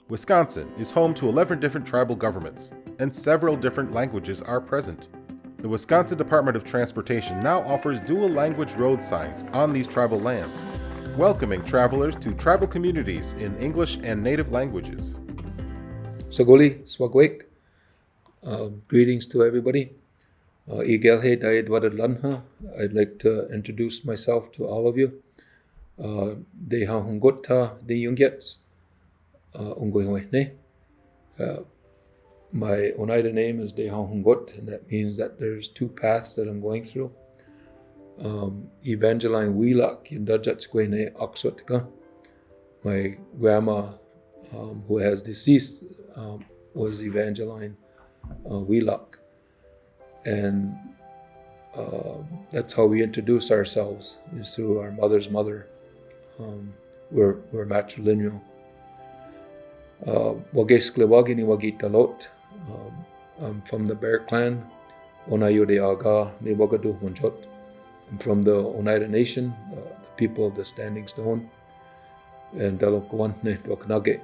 Wisconsin is home to 11 different tribal governments, and several different languages are present. The Wisconsin Department of Transportation now offers dual language road signs on these tribal lands, welcoming travelers to tribal communities in English and native languages. Sagoli, Swagwek. Greetings to everybody. Igelhe Dayed Wadadlanha. I'd like to introduce myself to all of you. Deha Hungota De Yungyets. Ungoyne. My Oneida name is Deha Hungot, and that means that there's two paths that I'm going through. Evangeline Wheelock in Dajatskwene Oxotka. My grandma, who has deceased, was Evangeline Wheelock. And that's how we introduce ourselves, is through our mother's mother. We're matrilineal. Wagesklewagini Wagitalot. I'm from the Bear Clan, Onayode Aga Newagadu Hunjot. I'm from the Oneida Nation, the people of the Standing Stone, and Dalokwane Dwaknage.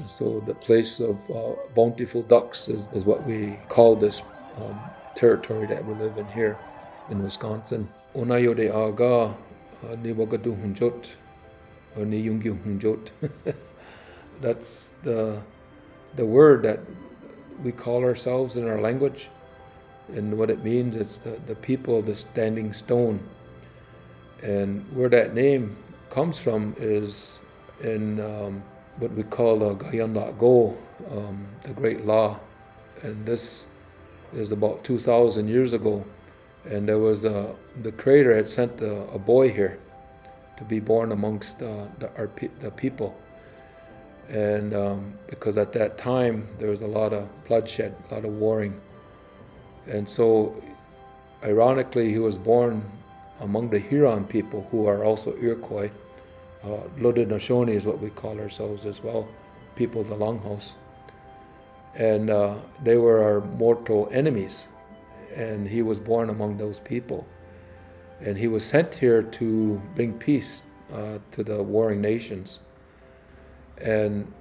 So the place of bountiful ducks is what we call this territory that we live in here in Wisconsin. Onayode Aga Newagadu Hunjot, or Niyungyu Hunjot. That's the word that we call ourselves in our language, and what it means is the people of the Standing Stone. And where that name comes from is in what we call the Gayan La Go, the Great Law. And this is about 2,000 years ago. And there was the Creator had sent a boy here to be born amongst the people. And because at that time there was a lot of bloodshed, a lot of warring. And so, ironically, he was born among the Huron people, who are also Iroquois. Haudenosaunee is what we call ourselves as well, people of the Longhouse. And they were our mortal enemies. And he was born among those people. And he was sent here to bring peace to the warring nations. And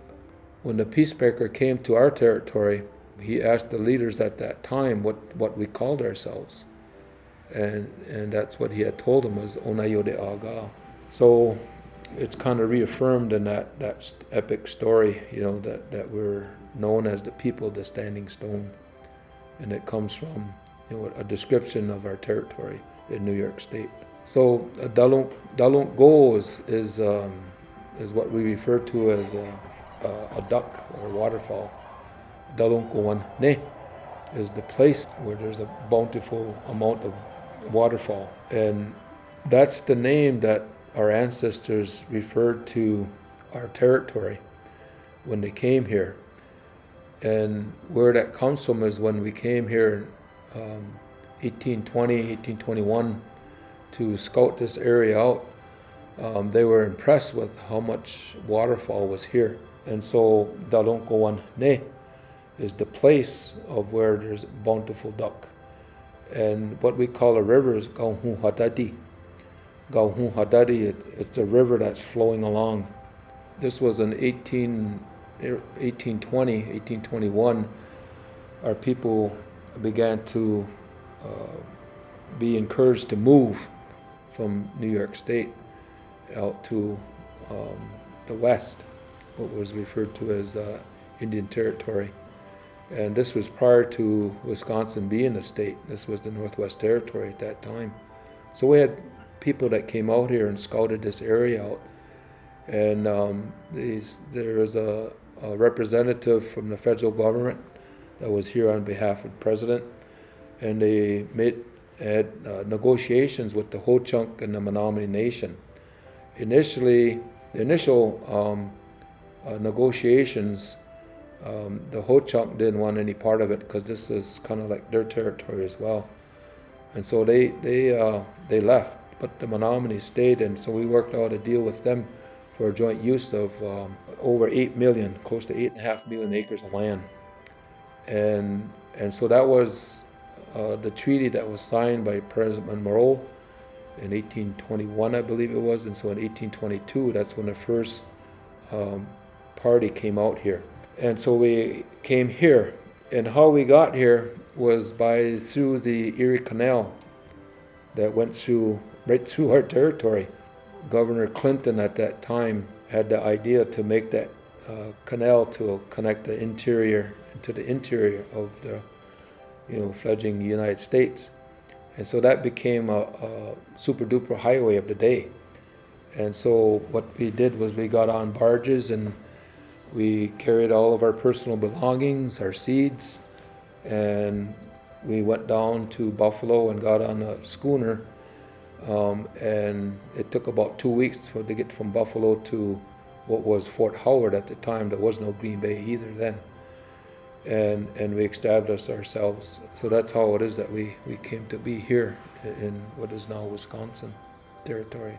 when the peacemaker came to our territory, he asked the leaders at that time what we called ourselves. And that's what he had told them, was Onayode Aga. So it's kind of reaffirmed in that epic story, that we're known as the people of the Standing Stone. And it comes from a description of our territory in New York State. So Dalunk Go is what we refer to as a duck or waterfall. Dalunkuwan Ne is the place where there's a bountiful amount of waterfall. And that's the name that our ancestors referred to our territory when they came here. And where that comes from is when we came here in 1820, 1821 to scout this area out. They were impressed with how much waterfall was here. And so Dalunkuwan Ne is the place of where there's bountiful duck. And what we call a river is Gauhu Hadadi. Gauhu Hadadi, it's a river that's flowing along. This was in 1820, 1821. Our people began to be encouraged to move from New York State out to the west, what was referred to as Indian Territory. And this was prior to Wisconsin being a state. This was the Northwest Territory at that time. So we had people that came out here and scouted this area out. And there was a representative from the federal government that was here on behalf of the president. And they had negotiations with the Ho-Chunk and the Menominee Nation. The initial negotiations, the Ho-Chunk didn't want any part of it because this is kind of like their territory as well, and so they left. But the Menominee stayed, and so we worked out a deal with them for a joint use of over 8 million, close to 8.5 million acres of land, and so that was the treaty that was signed by President Monroe in 1821, I believe it was, and so in 1822, that's when the first party came out here. And so we came here. And how we got here was through the Erie Canal that went right through our territory. Governor Clinton at that time had the idea to make that canal to connect the interior to the interior of the fledgling United States. And so that became a super duper highway of the day. And so what we did was we got on barges and we carried all of our personal belongings, our seeds, and we went down to Buffalo and got on a schooner. And it took about 2 weeks to get from Buffalo to what was Fort Howard at the time. There was no Green Bay either then. And we established ourselves. So that's how it is that we came to be here in what is now Wisconsin territory.